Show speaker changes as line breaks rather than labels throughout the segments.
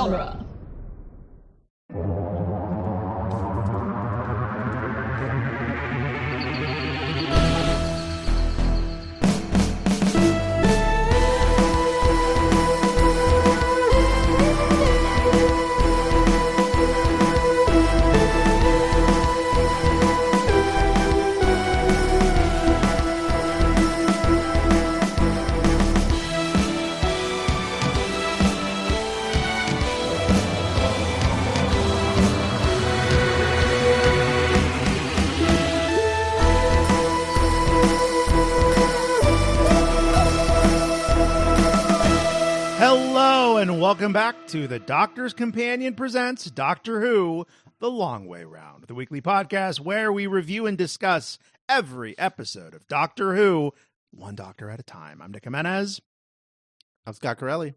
genre.
And welcome back to The Doctor's Companion presents Doctor Who, The Long Way Round, the weekly podcast where we review and discuss every episode of Doctor Who, one doctor at a time. I'm Nick Jimenez.
I'm Scott Corelli.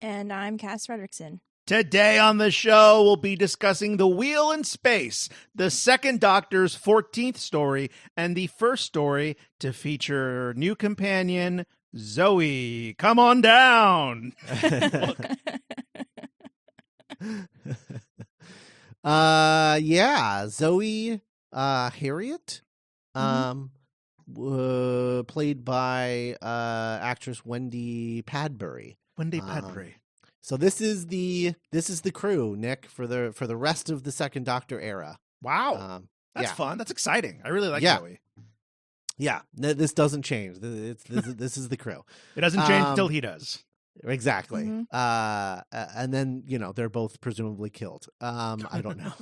And I'm Cass Fredrickson.
Today on the show, we'll be discussing The Wheel in Space, the second Doctor's 14th story, and the first story to feature new companion Zoe. Come on down.
Yeah, Zoe Harriet, played by actress Wendy Padbury.
Padbury.
So this is the crew, Nick, for the rest of the second Doctor era.
Wow. That's fun. That's exciting. I really like Zoe.
Yeah, this doesn't change. This is the crew.
It doesn't change until he does.
Exactly. And then, they're both presumably killed. I don't know.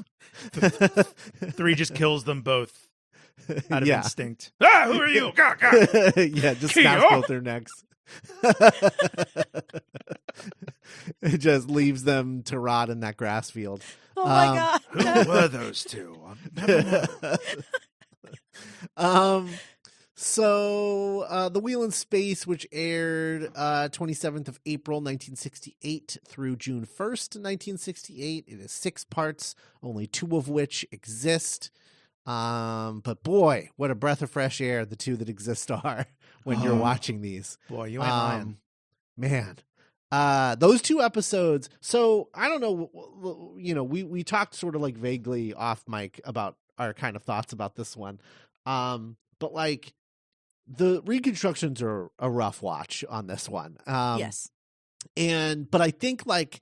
3 just kills them both out of instinct. Ah, who are you? Gah, gah.
Yeah, just snaps both their necks. It just leaves them to rot in that grass field.
Oh my God.
Who were those two?
So The Wheel in Space, which aired 27th of April 1968 through June 1st 1968. It is 6 parts, only 2 of which exist. But boy, what a breath of fresh air the 2 that exist are when you're watching these.
Boy, you ain't lying.
Man. Those 2 episodes. So I don't know, we talked sort of like vaguely off mic about our kind of thoughts about this one. But like the reconstructions are a rough watch on this one.
Yes.
But I think like,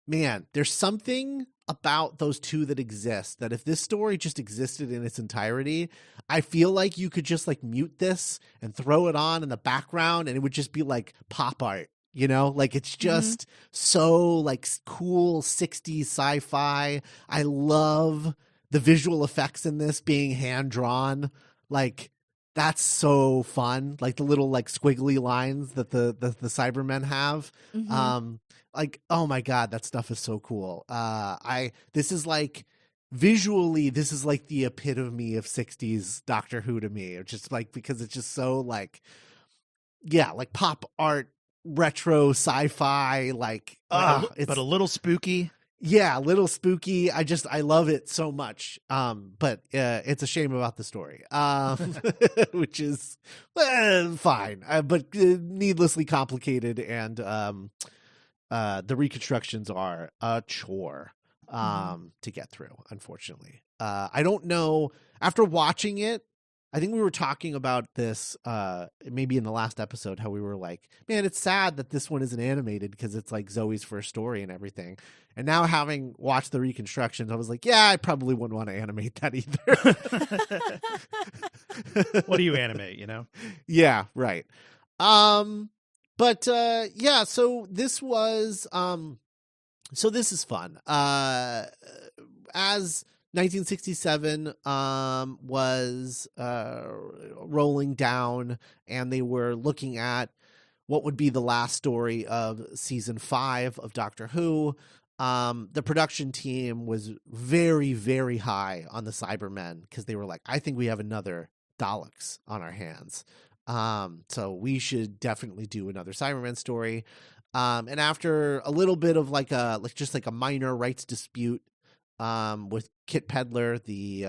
man, there's something about those 2 that exist that if this story just existed in its entirety, I feel like you could just like mute this and throw it on in the background and it would just be like pop art, like it's just so like cool 60s sci-fi. I love the visual effects in this being hand drawn. Like that's so fun. Like the little like squiggly lines that the Cybermen have. Like, oh my God, that stuff is so cool. This is like visually, this is like the epitome of 60s Doctor Who to me. It's just like, because it's just so like, like pop art, retro sci-fi, like,
but a little spooky.
Yeah, a little spooky. I love it so much. But it's a shame about the story, which is fine, but needlessly complicated. And the reconstructions are a chore to get through, unfortunately. I don't know. After watching it, I think we were talking about this maybe in the last episode, how we were like, man, it's sad that this one isn't animated because it's like Zoe's first story and everything. And now having watched the reconstructions, I was like, yeah, I probably wouldn't want to animate that either.
What do you animate,
Yeah, right. But so this was so this is fun. As 1967 was rolling down and they were looking at what would be the last story of season 5 of Doctor Who. The production team was very, very high on the Cybermen because they were like, I think we have another Daleks on our hands. So we should definitely do another Cybermen story. And after a little bit of like a minor rights dispute with Kit Pedler, the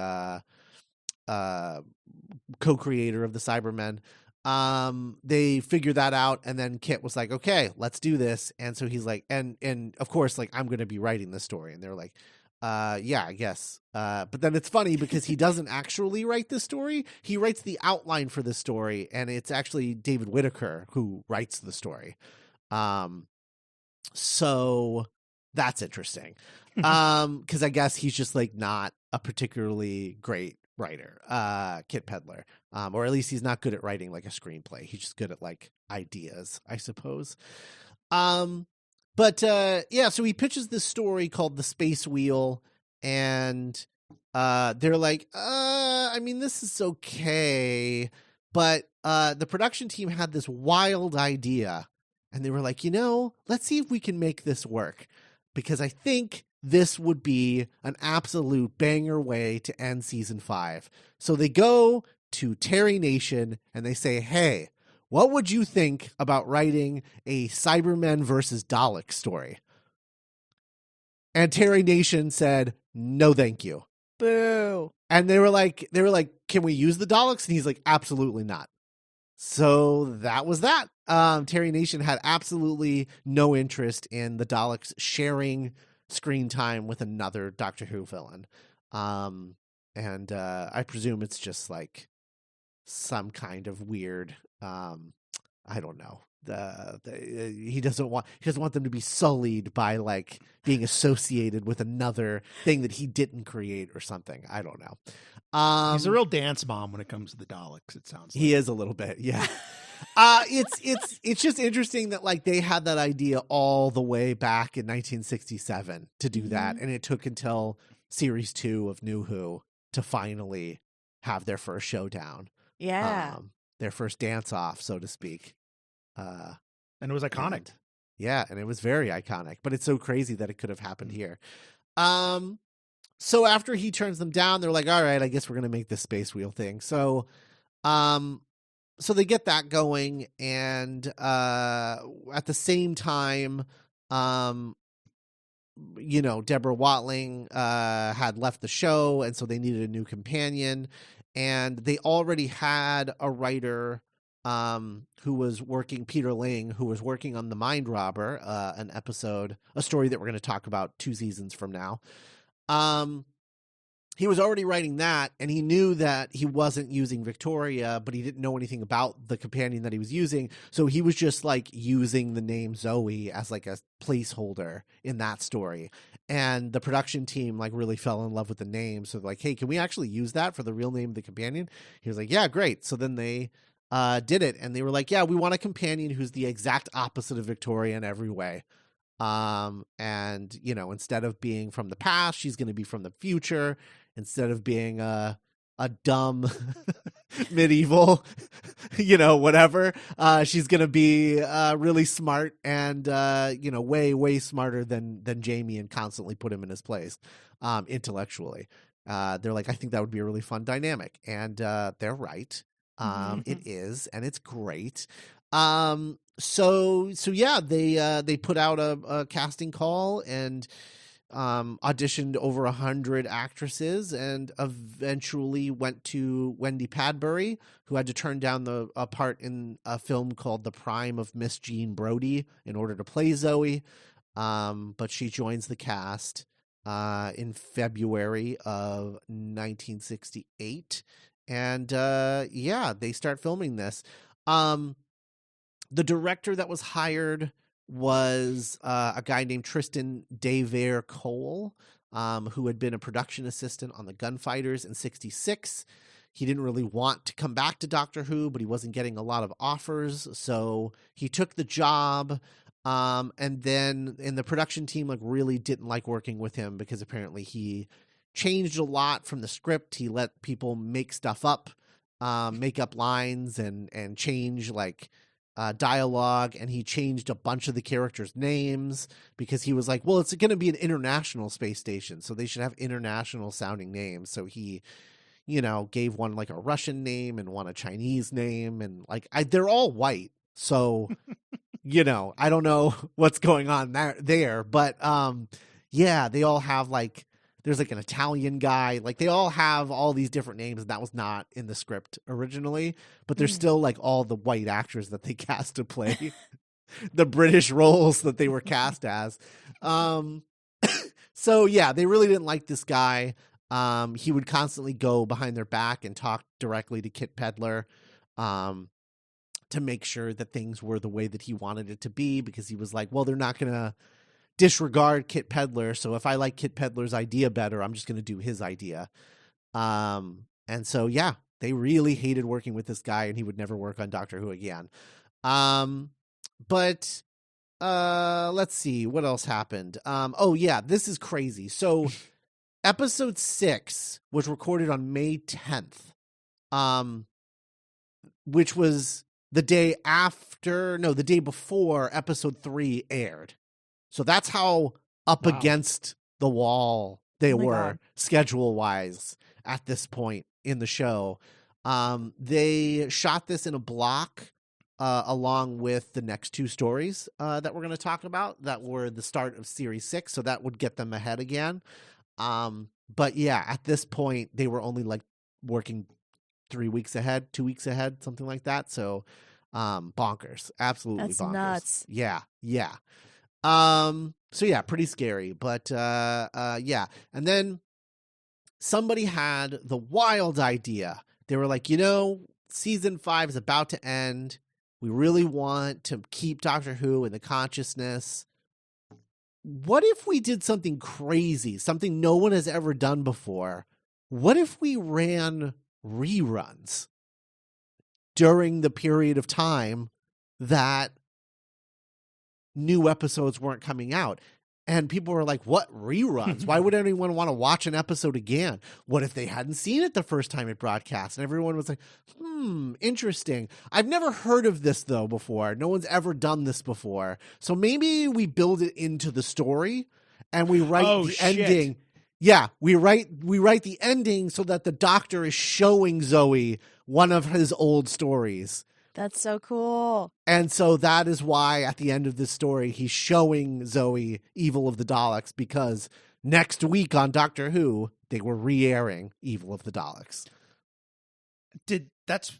co-creator of the Cybermen, they figure that out, and then Kit was like, okay, let's do this. And so he's like, and of course, like, I'm going to be writing this story. And they're like, yeah, I guess. But then it's funny because he doesn't actually write this story. He writes the outline for the story, and it's actually David Whitaker who writes the story. So that's interesting. Because I guess he's just like not a particularly great writer, Kit Pedler. Or at least he's not good at writing like a screenplay. He's just good at like ideas, I suppose. But yeah, so he pitches this story called The Space Wheel, and they're like, I mean, this is okay. But the production team had this wild idea, and they were like, let's see if we can make this work, because I think this would be an absolute banger way to end season 5. So they go to Terry Nation and they say, hey, what would you think about writing a Cybermen versus Dalek story? And Terry Nation said, no, thank you.
Boo.
And they were like, can we use the Daleks? And he's like, absolutely not. So that was that. Terry Nation had absolutely no interest in the Daleks sharing screen time with another Doctor Who villain. And I presume it's just like some kind of weird, I don't know. He doesn't want them to be sullied by like being associated with another thing that he didn't create or something. I don't know.
He's a real dance mom when it comes to the Daleks, it sounds like.
He is a little bit, yeah. It's just interesting that like they had that idea all the way back in 1967 to do that, and it took until series 2 of New Who to finally have their first showdown.
Yeah.
Their first dance off, so to speak.
And it was iconic.
And it was very iconic, but it's so crazy that it could have happened here. So after he turns them down, they're like, all right, I guess we're going to make this space wheel thing. So they get that going. And, at the same time, Deborah Watling, had left the show. And so they needed a new companion, and they already had a writer, who was working, Peter Ling, who was working on The Mind Robber, a story that we're going to talk about 2 seasons from now. He was already writing that, and he knew that he wasn't using Victoria, but he didn't know anything about the companion that he was using. So he was just like using the name Zoe as like a placeholder in that story. And the production team like really fell in love with the name. So they're like, hey, can we actually use that for the real name of the companion? He was like, yeah, great. So then they did it, and they were like, yeah, we want a companion who's the exact opposite of Victoria in every way. And instead of being from the past, she's going to be from the future. Instead of being a dumb medieval, whatever, she's going to be really smart and way, way smarter than Jamie, and constantly put him in his place intellectually. They're like, I think that would be a really fun dynamic, and they're right. It is, and it's great. So yeah, they put out a casting call and auditioned over 100 actresses, and eventually went to Wendy Padbury, who had to turn down a part in a film called The Prime of Miss Jean Brodie in order to play Zoe. But she joins the cast in February of 1968. And they start filming this. The director that was hired was a guy named Tristan Devere Cole, who had been a production assistant on The Gunfighters in 1966. He didn't really want to come back to Doctor Who, but he wasn't getting a lot of offers, so he took the job. And then the production team like really didn't like working with him, because apparently he changed a lot from the script. He let people make stuff up, make up lines and change like dialogue, and he changed a bunch of the characters' names because he was like, well, it's going to be an international space station, so they should have international sounding names. So he, gave one like a Russian name and one a Chinese name, and like they're all white. So, I don't know what's going on there, but they all have like There's like an Italian guy. Like they all have all these different names, and that was not in the script originally. But there's still like all the white actors that they cast to play the British roles that they were cast as. So yeah, they really didn't like this guy. He would constantly go behind their back and talk directly to Kit Pedler, to make sure that things were the way that he wanted it to be, because he was like, well, they're not going to disregard Kit Pedler. So if I like Kit Pedler's idea better, I'm just going to do his idea. And so, yeah, they really hated working with this guy, and he would never work on Doctor Who again. But let's see what else happened. Oh yeah, this is crazy. So episode 6 was recorded on May 10th, which was the day before episode 3 aired. So that's how up against the wall they were schedule wise at this point in the show. They shot this in a block, along with the next 2 stories that we're going to talk about that were the start of series 6. So that would get them ahead again. But yeah, at this point they were only like working 3 weeks ahead, 2 weeks ahead, something like that. So, bonkers, absolutely
That's
bonkers.
nuts.
Yeah. So yeah, pretty scary, but, yeah. And then somebody had the wild idea. They were like, season 5 is about to end. We really want to keep Doctor Who in the consciousness. What if we did something crazy, something no one has ever done before? What if we ran reruns during the period of time that new episodes weren't coming out? And people were like, what reruns? Why would anyone want to watch an episode again? What if they hadn't seen it the first time it broadcast? And everyone was like, interesting. I've never heard of this though before. No one's ever done this before. So maybe we build it into the story and we write ending. Yeah, we write the ending so that the Doctor is showing Zoe one of his old stories.
That's so cool.
And so that is why at the end of this story, he's showing Zoe Evil of the Daleks, because next week on Doctor Who, they were re-airing Evil of the Daleks.
That's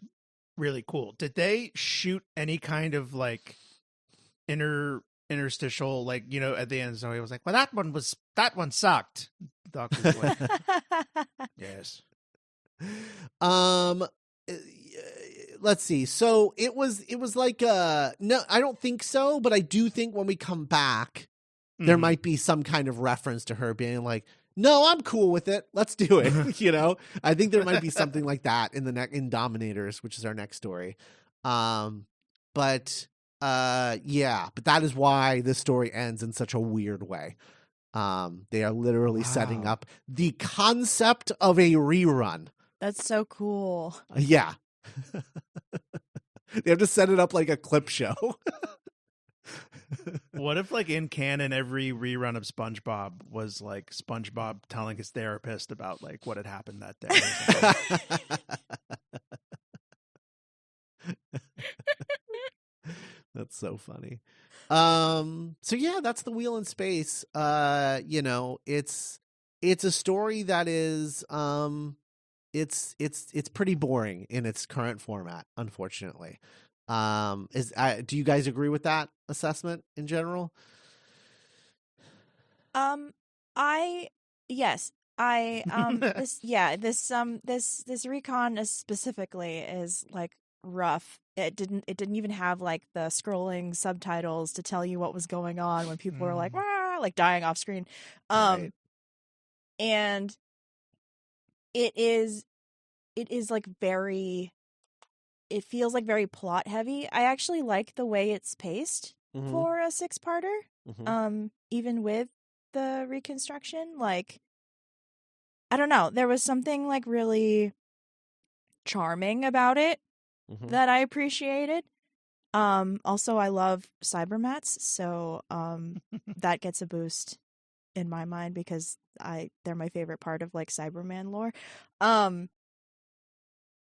really cool. Did they shoot any kind of like interstitial, like, at the end, Zoe was like, well, that one sucked. Doctor's like, yes.
Let's see. So it was like no, I don't think so, but I do think when we come back, there might be some kind of reference to her being like, no, I'm cool with it. Let's do it. I think there might be something like that in Dominators, which is our next story. But that is why this story ends in such a weird way. They are literally setting up the concept of a rerun.
That's so cool.
Yeah. They have to set it up like a clip show.
What if, like, in canon, every rerun of SpongeBob was like SpongeBob telling his therapist about like what had happened that day?
That's so funny. So yeah, that's The Wheel in Space. It's a story that is it's pretty boring in its current format, unfortunately. Do you guys agree with that assessment in general?
Yes. This recon specifically is like rough. It didn't even have like the scrolling subtitles to tell you what was going on when people were like, "Wah!" like dying off screen.
Right.
And it is like it feels like very plot heavy. I actually like the way it's paced for a 6-parter. Even with the reconstruction, like, I don't know, there was something like really charming about it that I appreciated. Also, I love Cybermats, so that gets a boost in my mind because they're my favorite part of like Cyberman lore.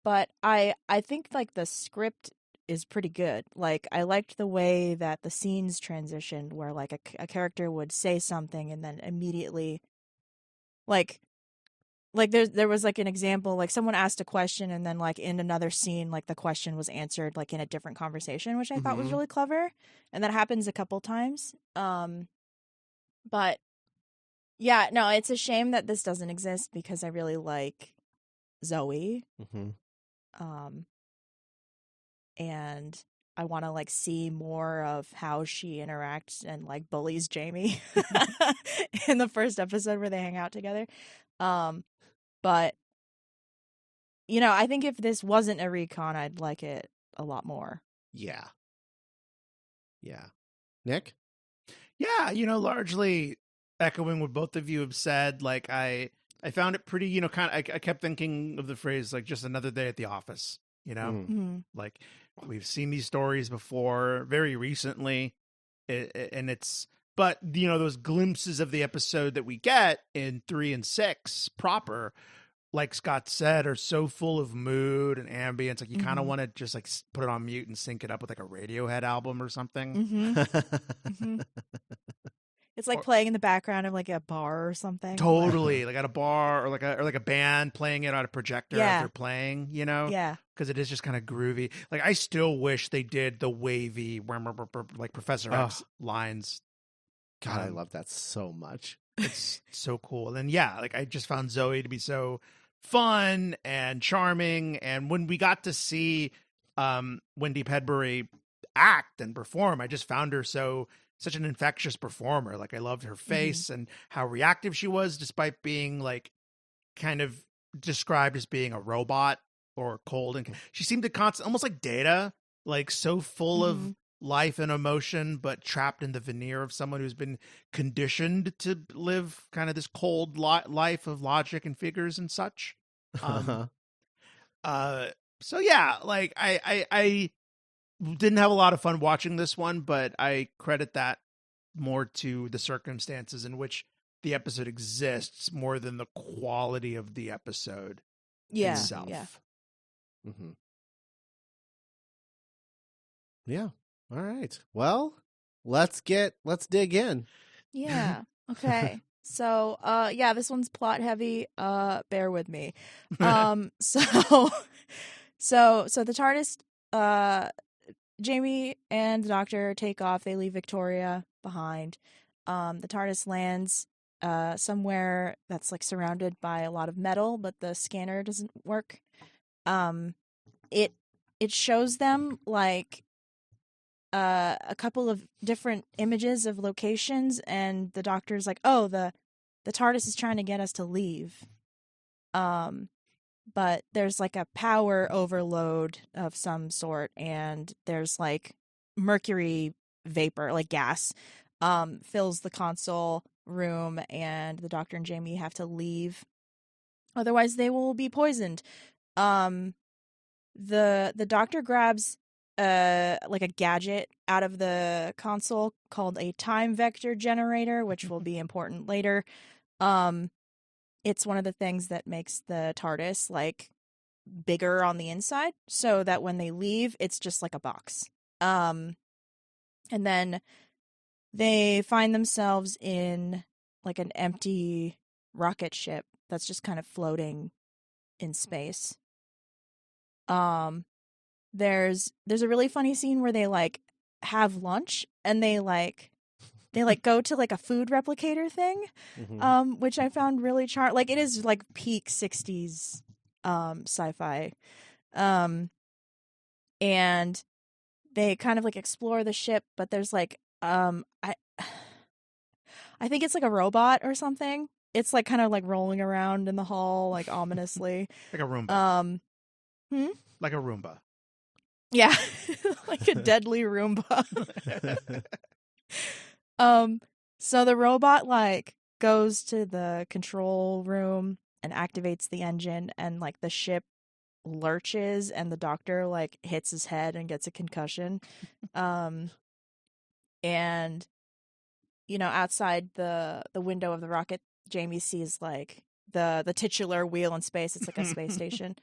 But I think like the script is pretty good. Like, I liked the way that the scenes transitioned, where like a character would say something and then immediately like there was like an example, like someone asked a question and then like in another scene, like the question was answered like in a different conversation, which I thought was really clever. And that happens a couple times. But yeah, no, it's a shame that this doesn't exist because I really like Zoe. And I want to like see more of how she interacts and like bullies Jamie in the first episode where they hang out together. But I think if this wasn't a recon, I'd like it a lot more.
Yeah. Nick?
Yeah, largely echoing what both of you have said. Like I found it pretty, kind of. I kept thinking of the phrase like just another day at the office. Like we've seen these stories before, very recently, and it's. But those glimpses of the episode that we get in 3 and 6 proper, like Scott said, are so full of mood and ambience. Like you kind of want to just like put it on mute and sync it up with like a Radiohead album or something.
It's like playing in the background of like a bar or something.
Totally, like at a bar or like a band playing it on a projector as they're playing.
Yeah,
because it is just kind of groovy. Like I still wish they did the wavy like Professor X lines.
God, I love that so much.
It's so cool. And yeah, like I just found Zoe to be so fun and charming. And when we got to see Wendy Pedbury act and perform, I just found her such an infectious performer. Like I loved her face and how reactive she was, despite being like kind of described as being a robot or cold. And she seemed to almost like Data, like so full of life and emotion, but trapped in the veneer of someone who's been conditioned to live kind of this cold life of logic and figures and such. So yeah, like I didn't have a lot of fun watching this one, but I credit that more to the circumstances in which the episode exists more than the quality of the episode itself.
Yeah. All right. Well, let's dig in.
Yeah. Okay. So, this one's plot heavy. Bear with me. So the TARDIS, Jamie and the Doctor take off. They leave Victoria behind. The TARDIS lands somewhere that's like surrounded by a lot of metal, but the scanner doesn't work. It shows them like a couple of different images of locations, and the Doctor's like, "Oh, the TARDIS is trying to get us to leave." But there's like a power overload of some sort, and there's like mercury vapor, like gas, fills the console room, and the Doctor and Jamie have to leave. Otherwise, they will be poisoned. The Doctor grabs like a gadget out of the console called a time vector generator, which will be important later. It's one of the things that makes the TARDIS like bigger on the inside, so that when they leave, it's just like a box. And then they find themselves in like an empty rocket ship that's just kind of floating in space. There's a really funny scene where they like have lunch and they go to like a food replicator thing, which I found really like it is like peak 60s sci-fi. And they kind of like explore the ship, but there's like I think it's like a robot or something. It's like kind of like rolling around in the hall like ominously.
Like a Roomba. Like a Roomba.
Yeah. Like a deadly Roomba. So the robot like goes to the control room and activates the engine, and like the ship lurches and the Doctor like hits his head and gets a concussion. And outside the window of the rocket, Jamie sees like the titular wheel in space. It's like a space station.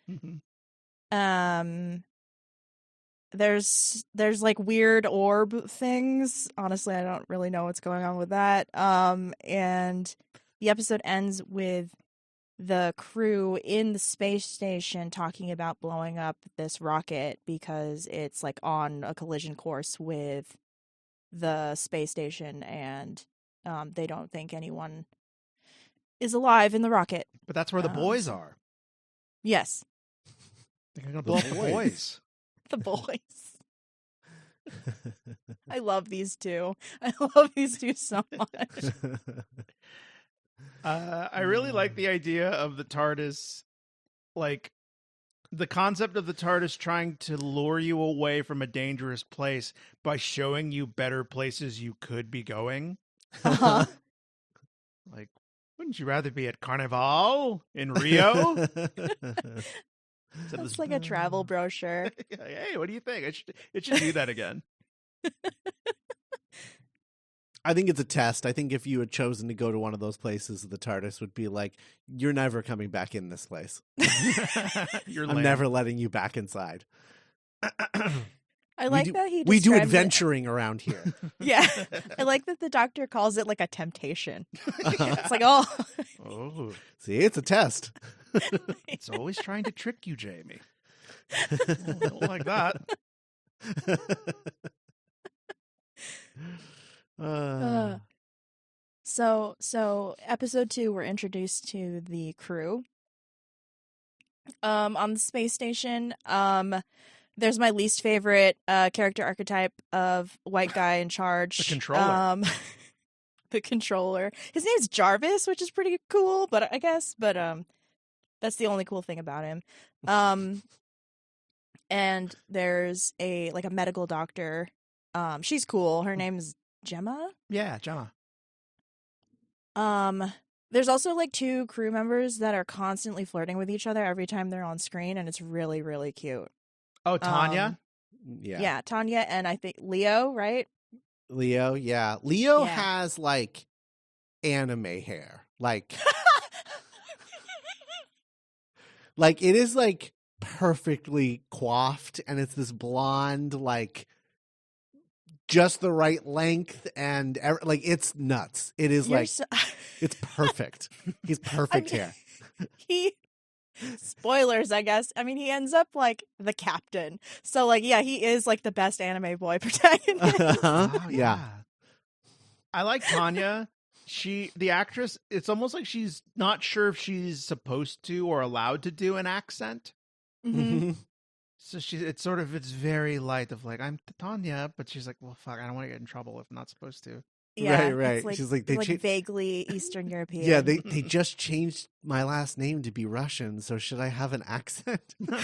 There's like weird orb things. Honestly, I don't really know what's going on with that. And the episode ends with the crew in the space station talking about blowing up this rocket because it's like on a collision course with the space station, and they don't think anyone is alive in the rocket.
But that's where the boys are.
Yes.
They're going to blow up the boys.
The boys. I love these two. I love these two so much.
I really like the idea of the TARDIS, like the concept of the TARDIS trying to lure you away from a dangerous place by showing you better places you could be going.
Uh-huh.
Like, wouldn't you rather be at Carnival in Rio?
It's like a travel brochure.
Hey, what do you think? It should do that again.
I think it's a test. I think if you had chosen to go to one of those places, the TARDIS would be like, "You're never coming back in this place. I'm never letting you back inside."
I like that he
we do
describes
adventuring around here.
Yeah. I like that the doctor calls it like a temptation. It's like, oh.
See, it's a test.
It's always trying to trick you, Jamie. I don't like that.
So episode 2, we're introduced to the crew. On the space station, there's my least favorite character archetype of white guy in charge.
The controller.
The controller. His name's Jarvis, which is pretty cool, but I guess, that's the only cool thing about him. And there's a medical doctor. She's cool. Her name's Gemma.
Yeah, Gemma.
There's also 2 crew members that are constantly flirting with each other every time they're on screen, and it's really, really cute.
Oh, Tanya?
Yeah, Tanya, and I think Leo, right?
Leo, yeah. Leo has anime hair. Like it is perfectly coiffed, and it's this blonde, just the right length, and it's nuts. It is it's perfect. He's perfect hair.
Spoilers, I guess. I mean, he ends up the captain. So he is the best anime boy protagonist.
Yeah.
I like Tanya. The actress, it's almost like she's not sure if she's supposed to or allowed to do an accent.
Mm-hmm.
So it's very light of I'm Tanya, but she's like, well, fuck, I don't want to get in trouble if I'm not supposed to.
Yeah,
right.
It's
She's
vaguely Eastern European.
Yeah, they just changed my last name to be Russian, so should I have an accent?
I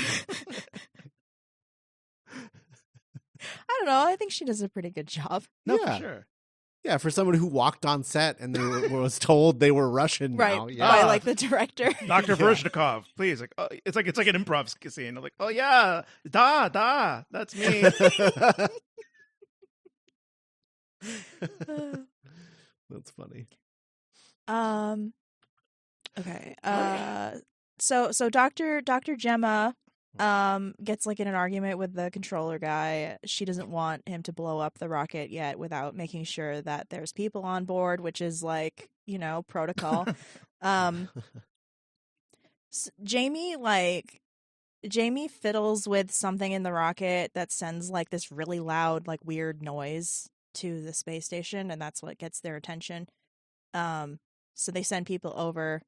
don't know. I think she does a pretty good job.
No,
yeah.
for sure.
Yeah, for someone who walked on set and they was told they were Russian now.
Right,
Yeah.
by the director.
Dr. Vershnikov, please. It's like an improv scene. I'm like, oh yeah, that's me.
That's funny.
Okay. So Dr. Gemma gets in an argument with the controller guy. She doesn't want him to blow up the rocket yet without making sure that there's people on board, which is protocol. Jamie fiddles with something in the rocket that sends this really loud weird noise to the space station, and that's what gets their attention. So they send people over,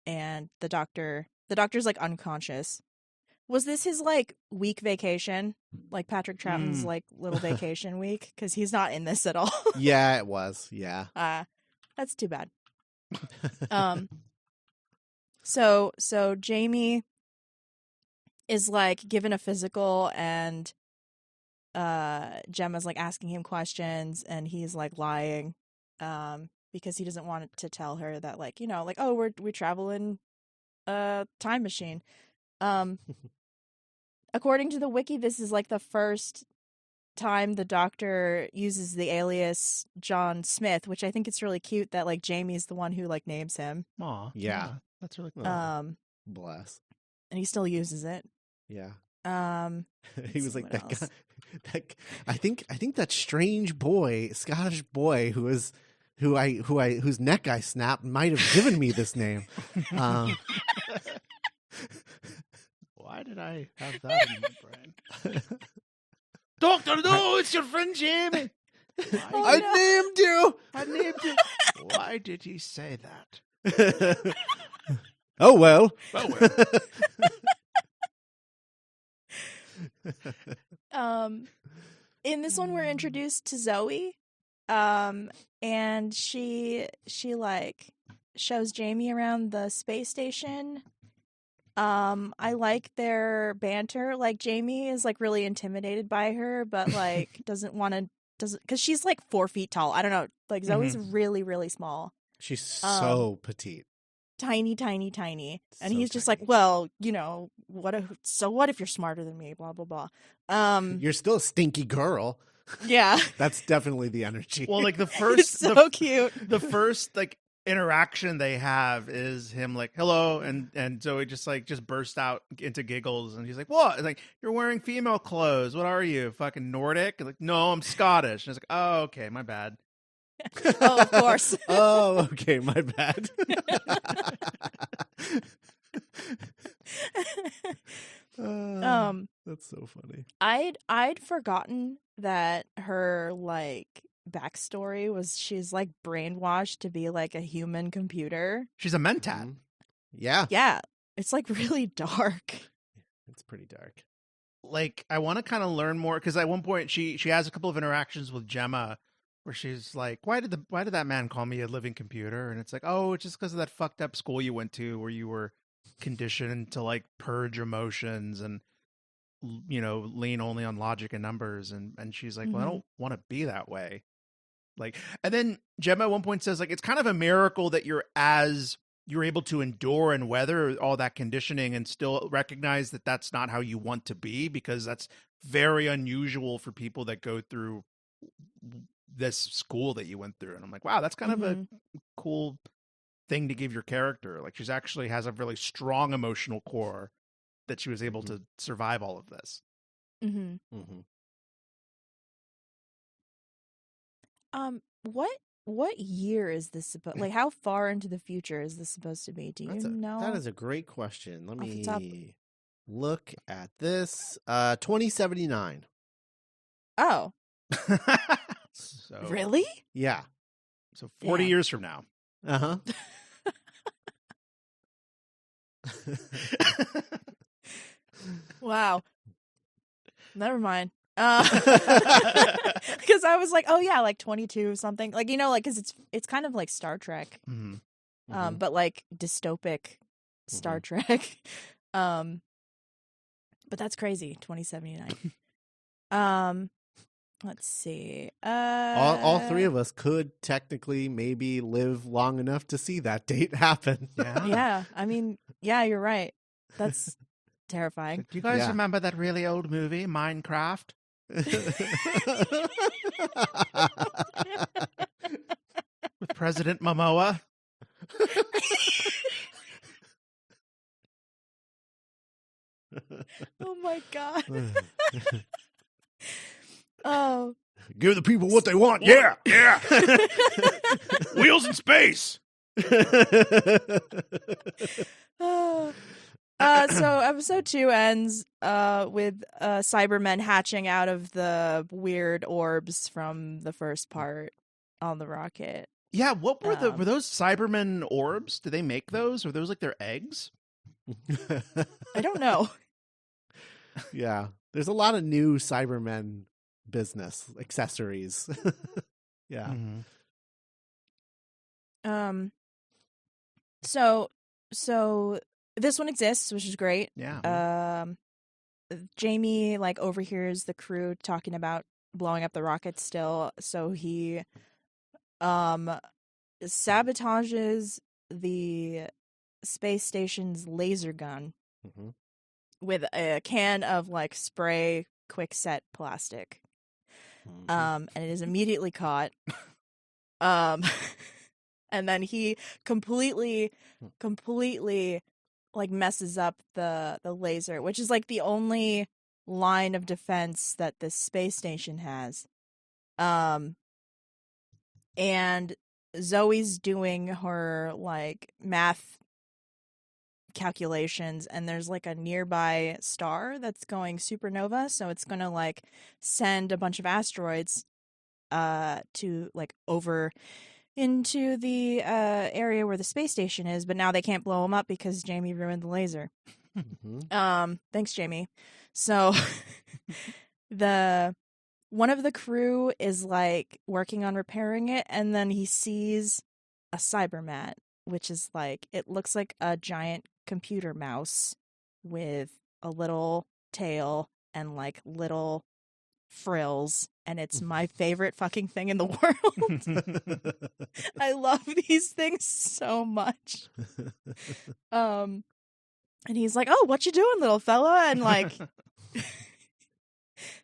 and the doctor's unconscious. Was this his week vacation, Patrick Troughton's little vacation week? Because he's not in this at all.
Yeah, it was. Yeah.
That's too bad. So Jamie is given a physical, and Gemma's asking him questions, and he's lying because he doesn't want to tell her that oh, we travel in a time machine. According to the wiki, this is the first time the doctor uses the alias John Smith, which I think it's really cute that Jamie's the one who names him.
Aw,
yeah,
that's really cool.
Bless.
And he still uses it.
Yeah.
He
was that guy. I think that strange boy, Scottish boy, who was whose neck I snapped might have given me this name.
Why did I have that in my brain? Doctor, no, it's your friend Jamie.
I named you.
I named you. Why did he say that?
Oh well.
In this one, we're introduced to Zoe, and she like shows Jamie around the space station. I like their banter. Like Jamie is like really intimidated by her, but like doesn't because she's like 4 feet tall. I don't know. Like Zoe's really, really small.
She's so petite.
Tiny, tiny, tiny. And
So
he's just
tiny.
like, well, you know, what if you're smarter than me? Blah, blah, blah.
You're still a stinky girl.
Yeah.
That's definitely the energy.
Well, like the
It's
first,
so cute.
the first like interaction they have is him like, hello, and Zoe just bursts out into giggles, and he's like, what? It's like, you're wearing female clothes. What are you, fucking Nordic? Like, no, I'm Scottish. And it's like, oh, okay, my bad.
Oh, of course.
Oh, okay, my bad. That's so funny.
I'd forgotten that her like backstory was she's like brainwashed to be like a human computer.
She's a mentat.
Mhm. Yeah,
Yeah. It's like really dark.
it's pretty dark.
Like, I want to kind of learn more, because at one point she has a couple of interactions with Gemma where she's like, why did that man call me a living computer? And it's like, oh, it's just because of that fucked up school you went to where you were conditioned to like purge emotions and, you know, lean only on logic and numbers. And she's like, well, I don't want to be that way. Like, and then Gemma at one point says like, it's kind of a miracle that you're able to endure and weather all that conditioning and still recognize that that's not how you want to be, because that's very unusual for people that go through this school that you went through. And I'm like, wow, that's kind of a cool thing to give your character. Like, she's actually has a really strong emotional core that she was able to survive all of this.
What year is this supposed? Like, how far into the future is this supposed to be? Do you know?
That is a great question. Let
Off the top.
me look at this. 2079.
Oh,
So
really?
Yeah.
So 40
Yeah.
years from now.
Uh-huh.
Wow. Never mind. Because I was like, oh yeah, like 22 something, like, you know, like, because it's kind of like Star Trek, but like dystopic Star Trek. But that's crazy. 2079. Let's see.
All three of us could technically maybe live long enough to see that date happen.
Yeah, I mean, yeah, you're right. That's terrifying.
Do you guys
Yeah.
remember that really old movie, Minecraft? With President Momoa?
Oh my god. Oh.
Give the people what they want.
Yeah. Wheels in space.
So episode 2 ends with Cybermen hatching out of the weird orbs from the first part on the rocket.
Yeah, what were were those Cybermen orbs? Did they make those? Or were those like their eggs?
I don't know.
Yeah. There's a lot of new Cybermen business accessories. Yeah.
So this one exists, which is great.
Yeah.
Jamie like overhears the crew talking about blowing up the rocket still, so he sabotages the space station's laser gun with a can of like spray quickset plastic. And it is immediately caught. And then he completely like messes up the laser, which is like the only line of defense that this space station has. And Zoe's doing her like math calculations, and there's like a nearby star that's going supernova, so it's gonna like send a bunch of asteroids to like over into the area where the space station is, but now they can't blow them up because Jamie ruined the laser. Thanks, Jamie. So one of the crew is like working on repairing it, and then he sees a Cyberman, which is like, it looks like a giant computer mouse with a little tail and like little frills, and it's my favorite fucking thing in the world. I love these things so much. And he's like, "Oh, what you doing, little fella?" And like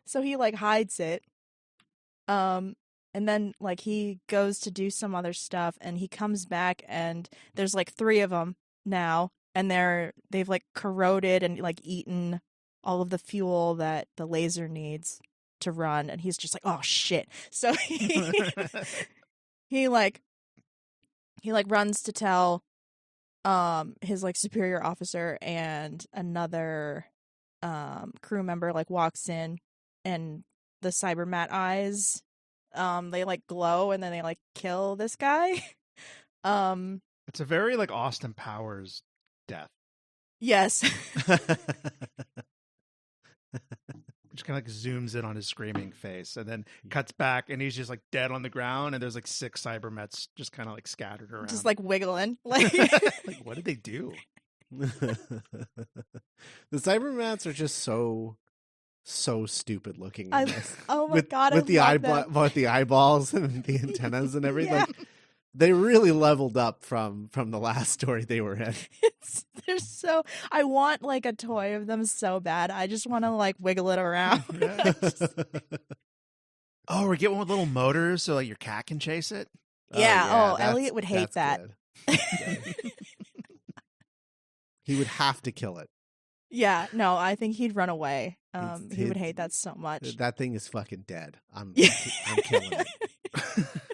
so he like hides it. And then like he goes to do some other stuff, and he comes back, and there's like 3 of them now, and they've like corroded and like eaten all of the fuel that the laser needs to run, and he's just like, "Oh shit." So he runs to tell his like superior officer, and another crew member like walks in, and the Cybermat eyes they like glow, and then they like kill this guy.
It's a very like Austin Powers death.
Yes.
Just kind of like zooms in on his screaming face, and then cuts back, and he's just like dead on the ground, and there's like 6 Cybermets just kind of like scattered around,
Just like wiggling. Like,
like what did they do?
The Cybermats are just so stupid looking.
Oh my god!
With the eyeballs and the antennas and everything.
Yeah.
Like, they really leveled up from the last story they were in.
They're so. I want like a toy of them so bad. I just want to like wiggle it around.
Oh, or get one with little motors so like your cat can chase it.
Yeah. Elliot would hate that.
He would have to kill it.
Yeah. No, I think he'd run away. He would hate that so much.
That thing is fucking dead. I'm killing it.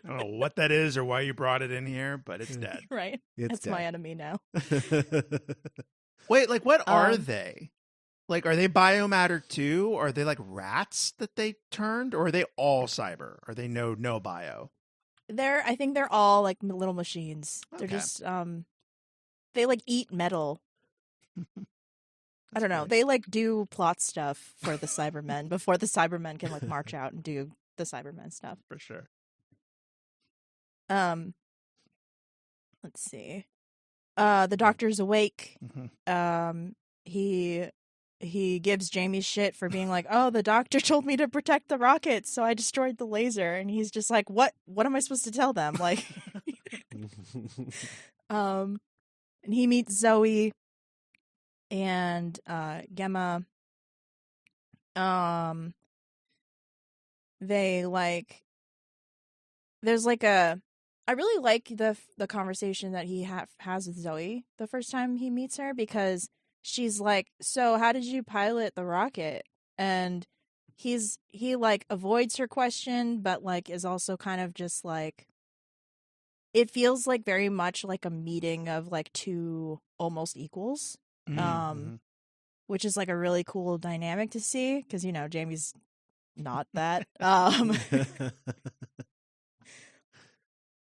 I don't know what that is or why you brought it in here, but it's dead.
Right. It's my enemy now.
Wait, like what are they? Like, are they biomatter too? Or are they like rats that they turned? Or are they all cyber? Are they no bio?
I think they're all like little machines.
Okay.
They're just they like eat metal. I don't know. They like do plot stuff for the Cybermen before the Cybermen can like march out and do the Cybermen stuff.
For sure.
Let's see. The doctor's awake.
Mm-hmm.
He gives Jamie shit for being like, "Oh, the doctor told me to protect the rockets, so I destroyed the laser." And he's just like, "What am I supposed to tell them?" Like and he meets Zoe and Gemma. They like, there's like I really like the conversation that he has with Zoe the first time he meets her, because she's like, "So how did you pilot the rocket?" And he like avoids her question, but like is also kind of just like, it feels like very much like a meeting of like 2 almost equals.
Mm-hmm.
Which is like a really cool dynamic to see, because Jamie's not that. And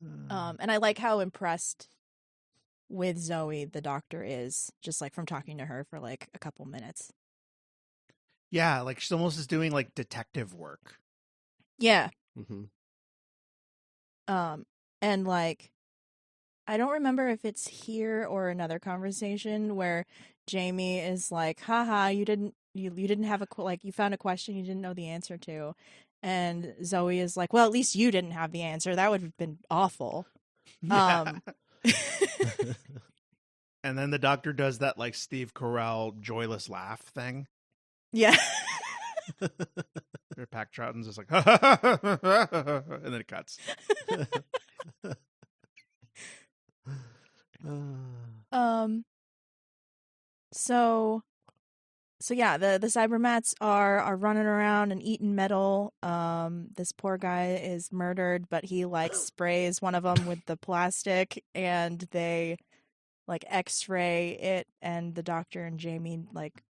I like how impressed with Zoe the doctor is, just like from talking to her for like a couple minutes.
Yeah, like she almost is doing like detective work.
Yeah.
Mm-hmm.
And like, I don't remember if it's here or another conversation where Jamie is like, "Haha, you didn't have you found a question you didn't know the answer to," and Zoe is like, "Well, at least you didn't have the answer. That would have been awful."
Yeah. And then the doctor does that like Steve Carell joyless laugh thing.
Yeah.
Pack Troughton's just like, and then it cuts.
So So yeah, the Cybermats are running around and eating metal. This poor guy is murdered, but he like sprays one of them with the plastic, and they like X-ray it, and the doctor and Jamie like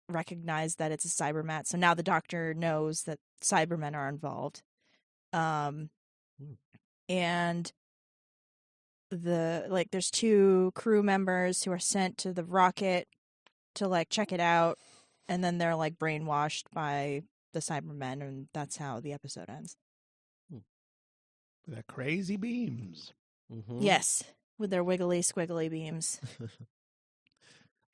recognize that it's a Cybermat. So now the doctor knows that Cybermen are involved. And there's 2 crew members who are sent to the rocket to like check it out, and then they're like brainwashed by the Cybermen, and that's how the episode ends.
The crazy beams.
Yes, with their wiggly squiggly beams.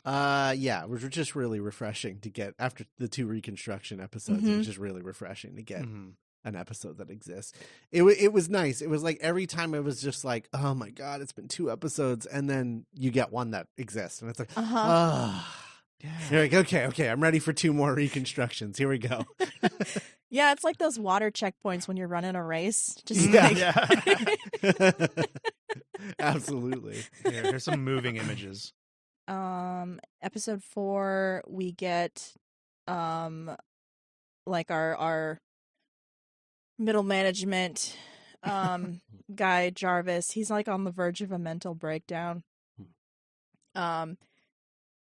Yeah, it was just really refreshing to get, after the 2 reconstruction episodes, it was just really refreshing to get an episode that exists. It was nice. It was like every time it was just like, oh my God, it's been 2 episodes, and then you get one that exists, and it's like, yeah. You're like, okay, I'm ready for 2 more reconstructions. Here we go.
Yeah, it's like those water checkpoints when you're running a race. Just
Absolutely.
Here's some moving images.
Episode 4, we get like our middle management guy Jarvis. He's like on the verge of a mental breakdown.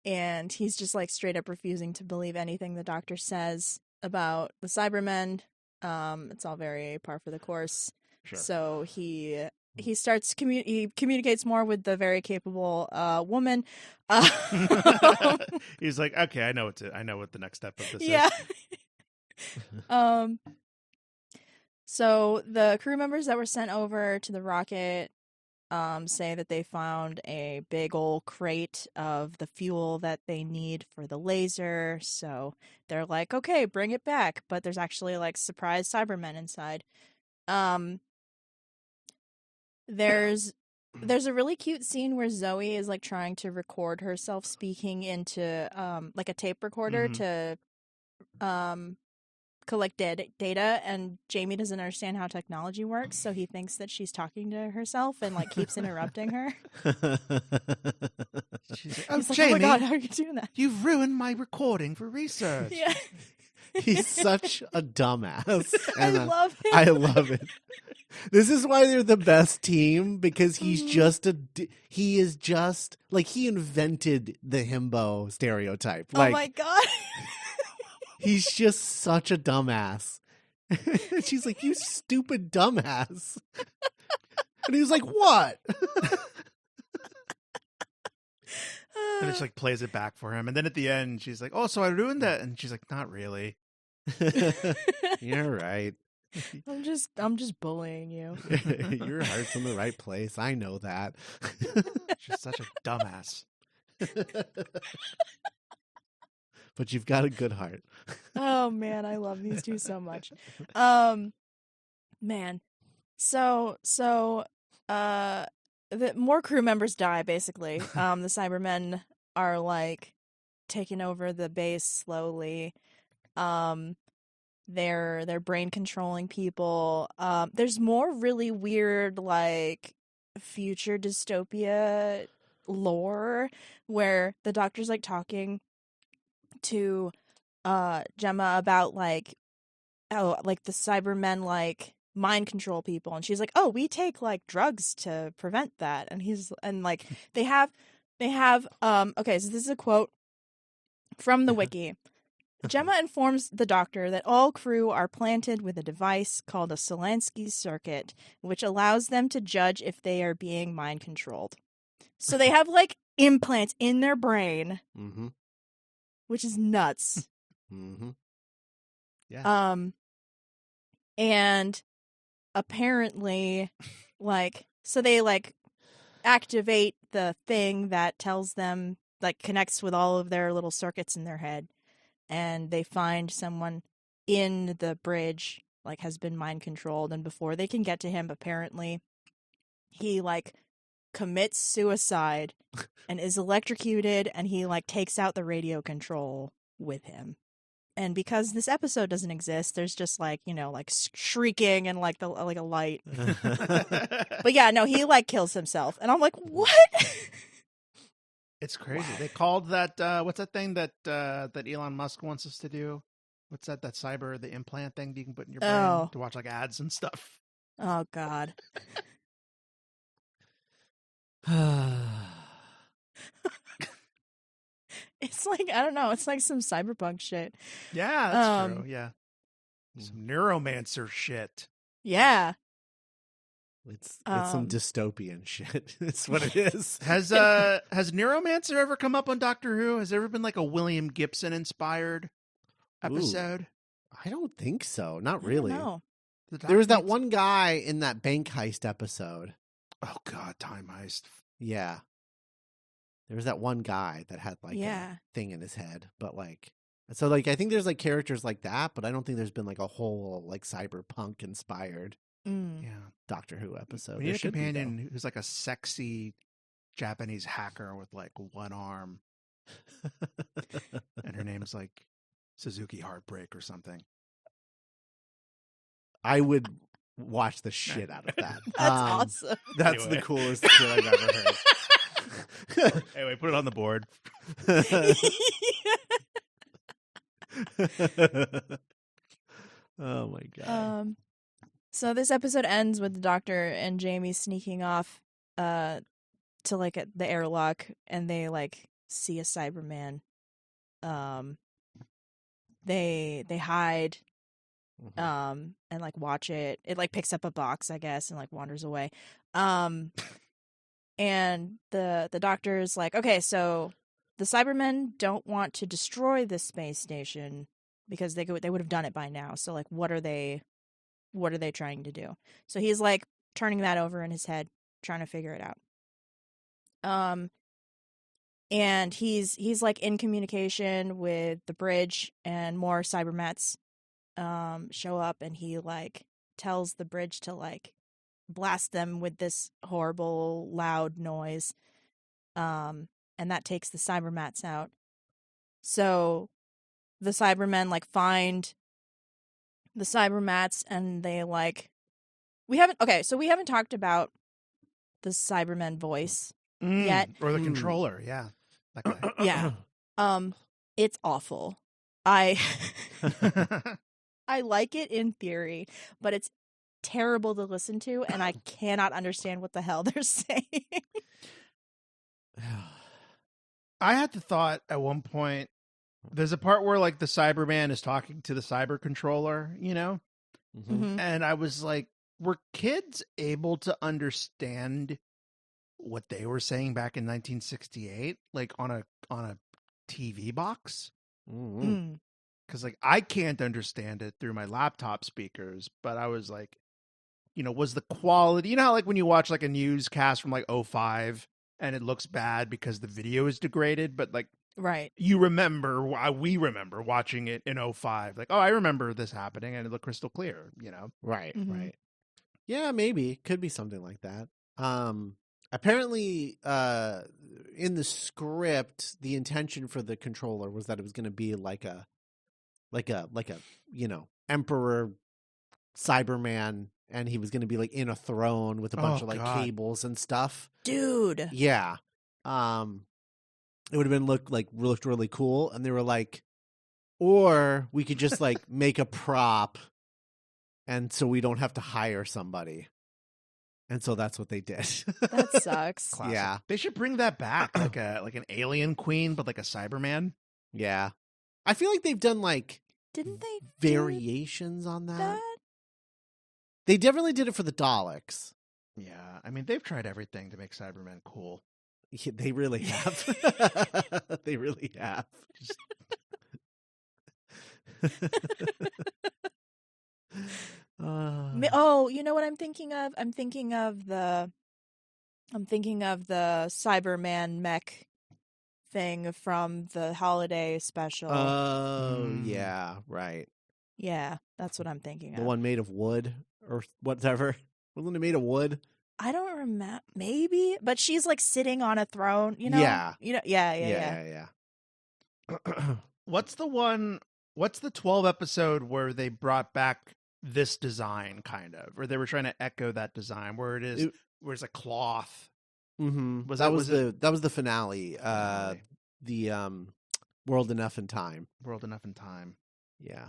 And he's just like straight up refusing to believe anything the doctor says about the Cybermen. It's all very par for the course.
Sure.
So he starts he communicates more with the very capable woman.
He's like, okay, I know what the next step of this is.
Yeah. So the crew members that were sent over to the rocket say that they found a big old crate of the fuel that they need for the laser. So they're like, okay, bring it back. But there's actually like surprise Cybermen inside. There's a really cute scene where Zoe is like trying to record herself speaking into like a tape recorder to collect data, and Jamie doesn't understand how technology works, so he thinks that she's talking to herself and like keeps interrupting her.
She's like,
He's like,
Jamie,
oh my God, how are you doing that?
you've ruined my recording for research.
Yeah.
He's such a dumbass.
I love him.
I love it. This is why they're the best team, because he's he is just like, he invented the himbo stereotype. Like,
oh my God.
he's just such a dumbass. And she's like, you stupid dumbass. And he was like, what?
And it's like plays it back for him. And then at the end, she's like, oh, so I ruined that. And she's like, not really.
You're right.
I'm just bullying you.
Your heart's in the right place. I know that.
She's such a dumbass.
But you've got a good heart.
Oh man, I love these 2 so much. Man. So the more crew members die, basically. The Cybermen are like taking over the base slowly. They're brain controlling people. There's more really weird like future dystopia lore where the doctor's like talking to Gemma about like, oh, like the Cybermen like mind control people, and she's like, oh, we take like drugs to prevent that. And like they have okay, so this is a quote from the wiki. Gemma informs the doctor that all crew are planted with a device called a Solansky circuit, which allows them to judge if they are being mind controlled. So they have like implants in their brain, which is nuts.
Yeah.
And apparently, like, so they like activate the thing that tells them, like, connects with all of their little circuits in their head. And they find someone in the bridge, like, has been mind controlled. And before they can get to him, apparently, he, like, commits suicide and is electrocuted. And he, like, takes out the radio control with him. And because this episode doesn't exist, there's just, like, you know, like, shrieking and, like, a light. But, yeah, no, he, like, kills himself. And I'm like, what?
It's crazy.
What?
They called that what's that thing that Elon Musk wants us to do? What's that cyber, the implant thing you can put in your brain to watch like ads and stuff?
Oh God. It's like, I don't know, it's like some cyberpunk shit.
Yeah, that's true. Yeah. Some neuromancer shit.
Yeah.
It's some dystopian shit. It's what it is.
Has Neuromancer ever come up on Doctor Who? Has there ever been like a William Gibson inspired episode?
I don't think so. Not really.
No.
There was that one guy in that bank heist episode.
Oh God, Time Heist.
Yeah. There was that one guy that had like
Yeah.
a thing in his head, but like, so like I think there's like characters like that, but I don't think there's been like a whole like cyberpunk inspired
Yeah.
Doctor Who episode.
We need a companion who's like a sexy Japanese hacker with like one arm, and her name's like Suzuki Heartbreak or something.
I would watch the shit out of that.
That's awesome.
That's
Anyway.
the coolest shit I've ever heard.
Anyway, put it on the board.
Oh my God.
So this episode ends with the Doctor and Jamie sneaking off to like the airlock, and they like see a Cyberman. They hide and like watch it. It like picks up a box, I guess, and like wanders away. And the Doctor is like, okay, so the Cybermen don't want to destroy the space station because they would have done it by now. So like, what are they trying to do? So he's like turning that over in his head, trying to figure it out. And he's like in communication with the bridge, and more Cybermets show up, and he like tells the bridge to like blast them with this horrible loud noise. And that takes the Cybermets out. So the Cybermen like find the Cybermets, and they like we haven't talked about the Cybermen voice yet,
or the controller. Yeah, that guy.
Yeah. It's awful. I like it in theory, but it's terrible to listen to, and I cannot understand what the hell they're saying.
I had the thought at one point, there's a part where like the Cyberman is talking to the cyber controller, you know?
Mhm.
And I was like, were kids able to understand what they were saying back in 1968, like on a TV box?
Mm.
Because like I can't understand it through my laptop speakers, but I was like, you know, was the quality, you know how like when you watch like a newscast from like 2005 and it looks bad because the video is degraded, but like
Right.
we remember watching it in 2005, like, oh, I remember this happening and it looked crystal clear, you know?
Right,
Mhm.
right. Yeah, maybe. Could be something like that. Apparently, in the script, the intention for the controller was that it was going to be like a, you know, Emperor Cyberman, and he was going to be like in a throne with a bunch of like cables and stuff.
Dude.
Yeah. It would have been looked really cool, and they were like, or we could just like make a prop, and so we don't have to hire somebody. And so that's what they did.
That sucks.
Classic.
Yeah.
They should bring that back, like an alien queen, but like a Cyberman.
Yeah. I feel like they've done like
Didn't they
variations on
do
that.
that?
They definitely did it for the Daleks.
Yeah, I mean they've tried everything to make Cybermen cool.
Yeah, they really have. They really have.
Oh, you know what I'm thinking of? I'm thinking of the Cyberman mech thing from the holiday special.
Oh, yeah, right.
Yeah, that's what I'm thinking
The
of.
one made of wood or whatever. Wasn't it made of wood?
I don't remember. Maybe, but she's like sitting on a throne. You know.
Yeah.
You know. Yeah.
What's the 12 episode where they brought back this design kind of, or they were trying to echo that design where it's a cloth
Mm-hmm.
Was
that
that
was the finale. The World Enough in Time.
World Enough in Time.
Yeah.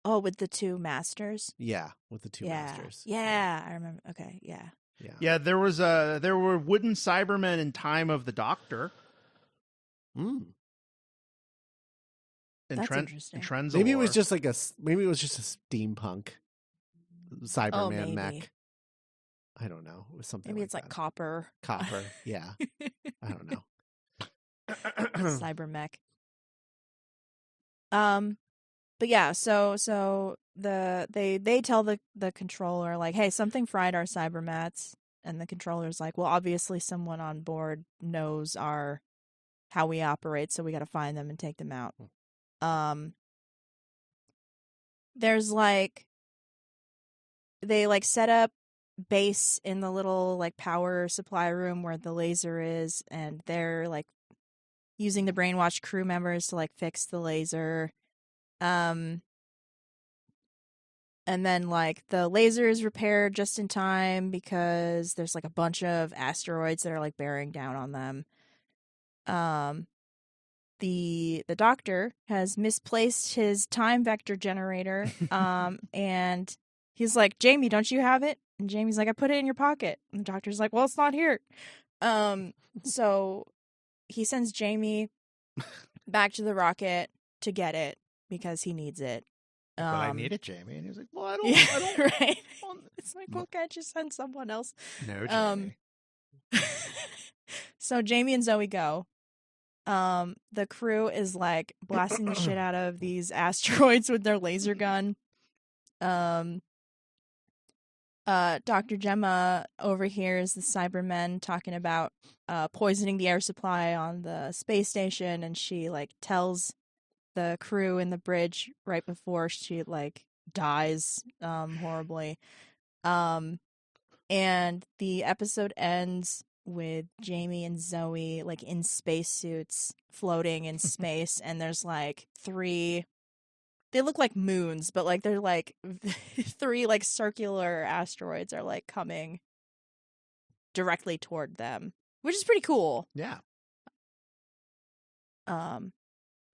Oh, with the two masters.
Yeah, with the two masters.
Yeah, I remember. Okay, yeah.
Yeah, there were wooden Cybermen in Time of the Doctor.
That's interesting.
Trenzalore.
Maybe it was just a steampunk Cyberman mech. I don't know. It was something.
Maybe it's
that.
like copper.
Copper. Yeah. I don't know.
Cyber mech. But yeah, so they tell the controller, like, hey, something fried our cybermats, and the controller's like, well, obviously someone on board knows how we operate, so we got to find them and take them out. There's like, they like set up base in the little like power supply room where the laser is, and they're like using the brainwashed crew members to like fix the laser. And then like the laser is repaired just in time because there's like a bunch of asteroids that are like bearing down on them. The doctor has misplaced his time vector generator. And he's like, Jamie, don't you have it? And Jamie's like, I put it in your pocket. And the doctor's like, well, it's not here. So he sends Jamie back to the rocket to get it because he needs it.
But I need it, Jamie. And he was like, well, I don't
right. It's like, well, can't you send someone else?
No, Jamie.
So Jamie and Zoe go. The crew is like blasting the shit out of these asteroids with their laser gun. Dr. Gemma overhears the Cybermen talking about poisoning the air supply on the space station, and she like tells the crew in the bridge right before she like dies horribly. And the episode ends with Jamie and Zoe like in spacesuits floating in space, and there's like three, they look like moons, but like they're like three like circular asteroids are like coming directly toward them, which is pretty cool.
Yeah.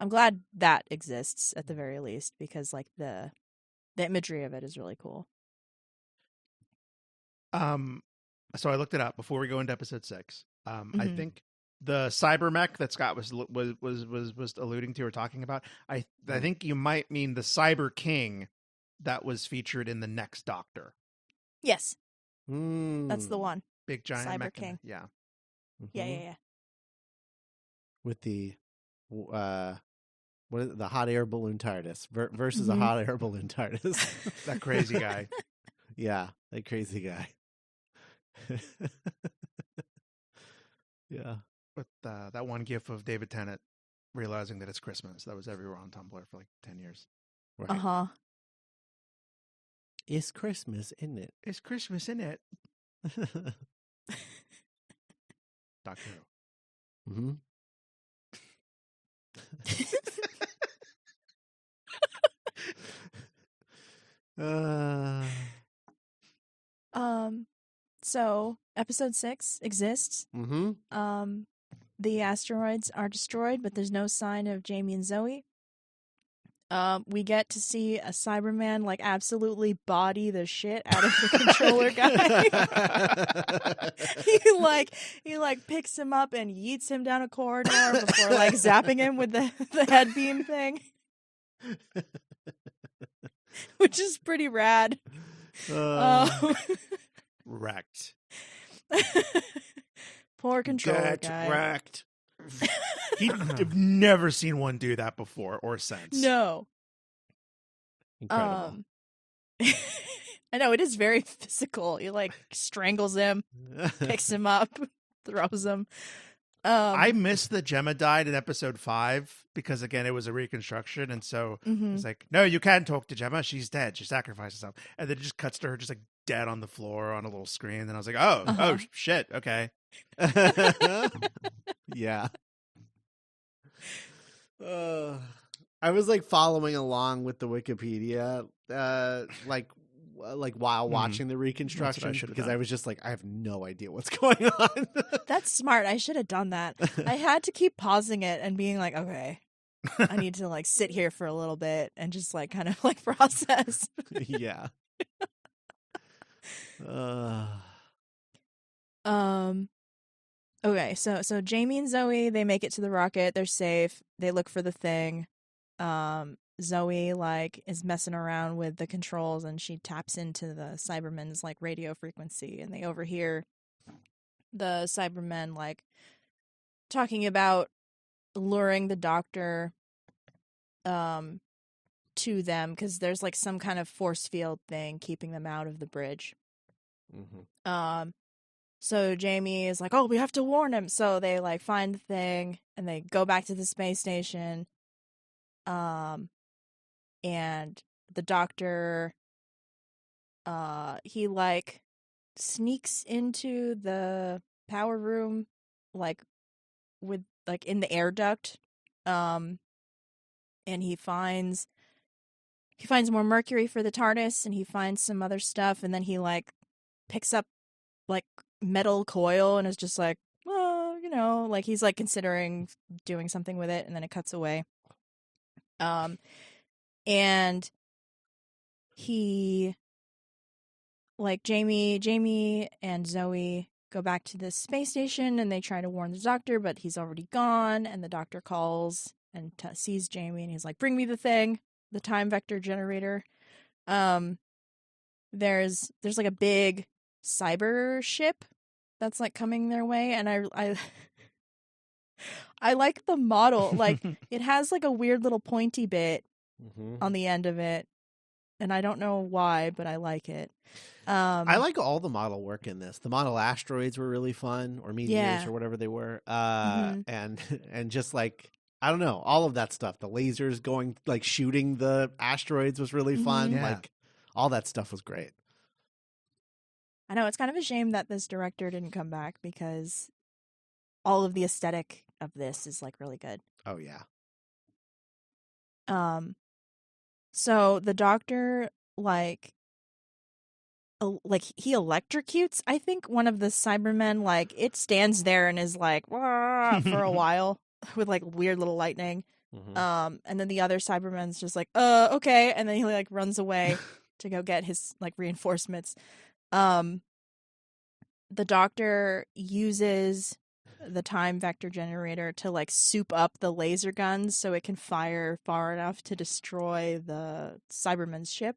I'm glad that exists at the very least, because like the imagery of it is really cool.
So I looked it up before we go into episode 6. I think the cybermech that Scott was alluding to or talking about, I think you might mean the Cyber King that was featured in the next Doctor.
Yes. That's the one.
Big giant
Cyber
mech.
King.
Yeah.
Yeah.
With the what is it? The hot air balloon TARDIS versus a hot air balloon TARDIS.
That crazy guy.
Yeah, that crazy guy. Yeah.
With that one gif of David Tennant realizing that it's Christmas. That was everywhere on Tumblr for like 10 years.
Right. It's Christmas, isn't it?
It's Christmas, isn't it? Doctor Who.
Mm-hmm.
So episode 6 exists. The asteroids are destroyed, but there's no sign of Jamie and Zoe. We get to see a Cyberman like absolutely body the shit out of the controller guy. he picks him up and yeets him down a corridor before like zapping him with the head beam thing. Which is pretty rad.
Wrecked.
Poor controller guy.
Wrecked. I've never seen one do that before or since.
No.
Incredible.
I know, it is very physical. He like strangles him, picks him up, throws him.
I missed that Gemma died in episode 5 because again it was a reconstruction, and so it's like, no, you can't talk to Gemma. She's dead. She sacrificed herself, and then it just cuts to her just like dead on the floor on a little screen. And I was like, oh shit, okay.
Yeah. I was like following along with the Wikipedia, like like while watching the reconstruction
should've
because
done.
I was just like, I have no idea what's going on.
That's smart. I should have done that. I had to keep pausing it and being like, okay, I need to like sit here for a little bit and just like kind of like process.
Yeah.
Okay, so Jamie and Zoe, they make it to the rocket. They're safe. They look for the thing. Zoe like is messing around with the controls and she taps into the Cybermen's like radio frequency and they overhear the Cybermen like talking about luring the doctor to them because there's like some kind of force field thing keeping them out of the bridge. So Jamie is like, oh, we have to warn him. So they like find the thing and they go back to the space station. And the doctor, he like sneaks into the power room, like with like in the air duct. And he finds more mercury for the TARDIS and he finds some other stuff. And then he like picks up like metal coil and is just like, well, you know, like he's like considering doing something with it. And then it cuts away. And he, like Jamie and Zoe go back to the space station and they try to warn the doctor, but he's already gone. And the doctor calls and sees Jamie and he's like, bring me the thing, the time vector generator. There's like a big cyber ship that's like coming their way. And I like the model. Like it has like a weird little pointy bit on the end of it. And I don't know why, but I like it.
I like all the model work in this. The model asteroids were really fun, or meteors, or whatever they were. And just like, I don't know, all of that stuff. The lasers going, like shooting the asteroids was really fun.
Yeah.
Like all that stuff was great.
I know it's kind of a shame that this director didn't come back because all of the aesthetic of this is like really good.
Oh yeah.
So the doctor like he electrocutes, I think, one of the Cybermen. Like it stands there and is like "Wah," for a while with like weird little lightning. And then the other Cyberman's just like, okay, and then he like runs away to go get his like reinforcements. The doctor uses the time vector generator to like soup up the laser guns so it can fire far enough to destroy the Cybermen's ship.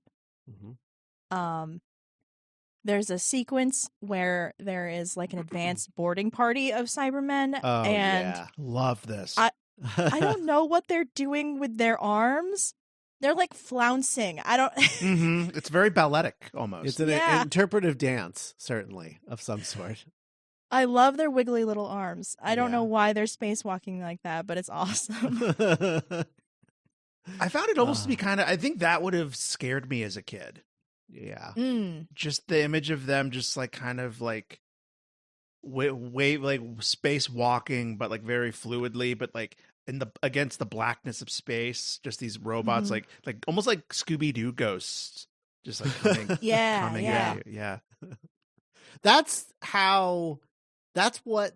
There's a sequence where there is like an advanced boarding party of Cybermen.
Oh,
and
yeah.
Love this.
I don't know what they're doing with their arms. They're like flouncing. I don't.
It's very balletic almost.
It's an interpretive dance, certainly, of some sort.
I love their wiggly little arms. I don't know why they're spacewalking like that, but it's awesome.
I found it almost to be kind of, I think that would have scared me as a kid.
Yeah.
Just the image of them just like kind of like way like spacewalking, but like very fluidly, but like against the blackness of space, just these robots like almost like Scooby-Doo ghosts just like coming coming at you. Yeah.
That's what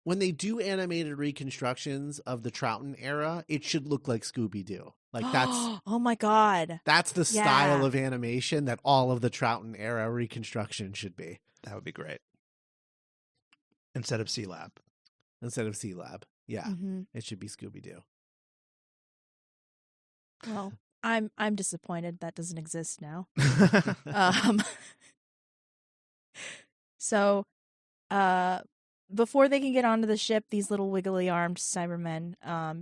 when they do animated reconstructions of the Troughton era, it should look like Scooby-Doo. Like that's
oh my god.
That's the style of animation that all of the Troughton era reconstruction should be.
That would be great. Instead of C-Lab.
Yeah. It should be Scooby-Doo.
Well, I'm disappointed that doesn't exist now. So before they can get onto the ship, these little wiggly armed Cybermen,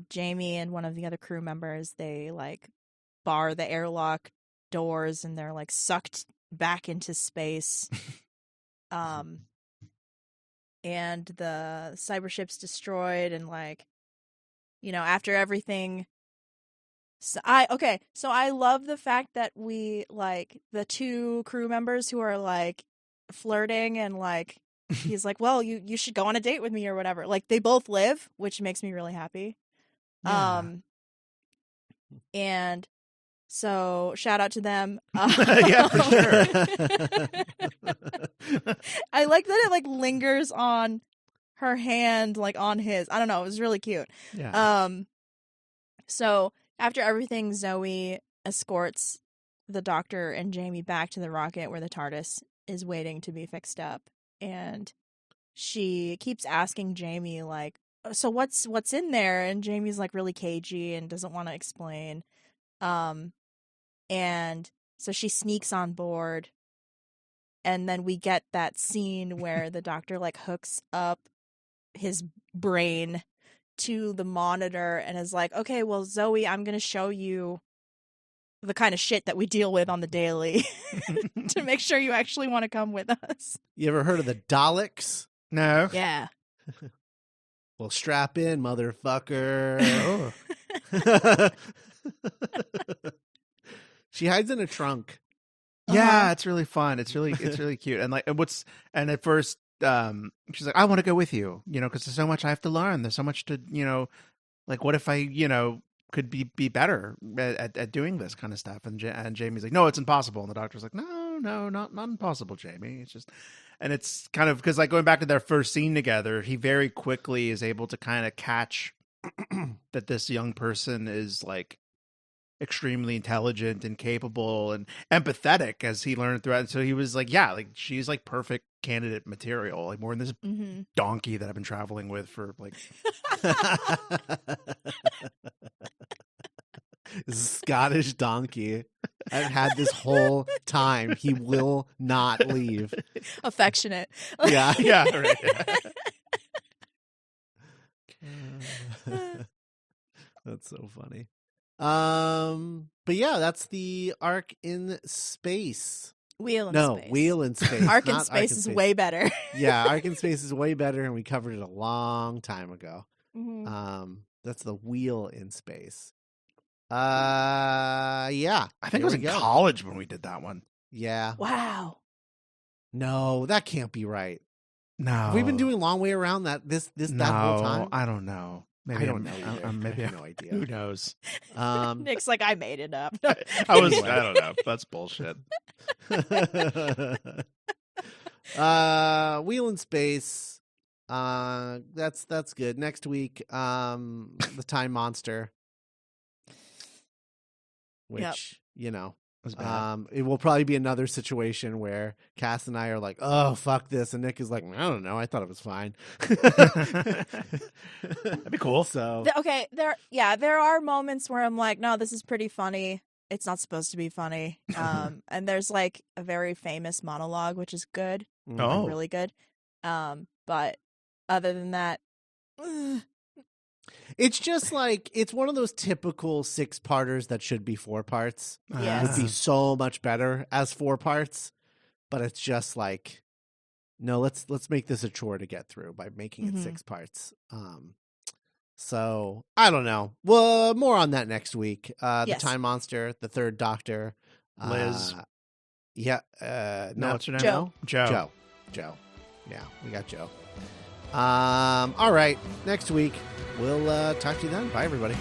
Jamie and one of the other crew members, they like bar the airlock doors and they're like sucked back into space. And the cyber ship's destroyed and like, you know, after everything. So I love the fact that we like the two crew members who are like flirting and like he's like, well, you should go on a date with me or whatever. Like they both live, which makes me really happy. And So shout out to them.
Yeah, for sure.
I like that it like lingers on her hand, like on his. I don't know. It was really cute.
Yeah.
So after everything, Zoe escorts the Doctor and Jamie back to the rocket where the TARDIS is waiting to be fixed up, and she keeps asking Jamie like, "So what's in there?" And Jamie's like really cagey and doesn't want to explain. And so she sneaks on board, and then we get that scene where the Doctor like hooks up his brain to the monitor and is like, okay, well, Zoe, I'm going to show you the kind of shit that we deal with on the daily to make sure you actually want to come with us.
You ever heard of the Daleks?
No.
Yeah.
Well, strap in, motherfucker.
Oh.
She hides in a trunk.
Yeah, it's really fun. It's really cute. And like, and at first, she's like, I want to go with you, because there's so much I have to learn. There's so much to, like, what if I, could be better at doing this kind of stuff. And Jamie's like, no, it's impossible. And the Doctor's like, no, not impossible, Jamie. It's just, and it's kind of, because like going back to their first scene together, he very quickly is able to kind of catch that this young person is like extremely intelligent and capable and empathetic, as he learned throughout. And so he was like, yeah, like she's like perfect candidate material, like more than this donkey that I've been traveling with for like
Scottish donkey. I've had this whole time. He will not leave.
Affectionate.
Yeah.
yeah, right.
That's so funny. But yeah, that's the Ark in Space.
Wheel in Space.
Wheel in Space.
Ark in Space is way better.
Yeah, Ark in Space is way better, and we covered it a long time ago.
Mm-hmm.
That's the Wheel in Space. Yeah.
I think it was in college when we did that one.
Yeah.
Wow.
No, that can't be right.
No.
Have we been doing Long Way Around that whole time?
I don't know. Maybe
I don't know either.
Maybe
I have no idea.
Who knows?
Nick's like, I made it up.
I don't know. That's bullshit.
Wheel in Space. That's good. Next week, the Time Monster. Which,
was bad.
it will probably be another situation where Cass and I are like, oh, fuck this. And Nick is like, I don't know. I thought it was fine.
That'd be cool.
So
Okay, there are moments where I'm like, no, this is pretty funny. It's not supposed to be funny. And there's like a very famous monologue, which is good.
Oh.
Really good. But other than that,
it's just like, it's one of those typical 6-parters that should be 4 parts.
Yes.
It would be so much better as 4 parts, but it's just like, no, let's make this a chore to get through by making it 6 parts. So I don't know. Well, more on that next week. The Time Monster, the Third Doctor,
Liz.
Yeah.
No, what's her name?
Joe.
Joe. Yeah, we got Joe. All right. Next week, we'll talk to you then. Bye, everybody.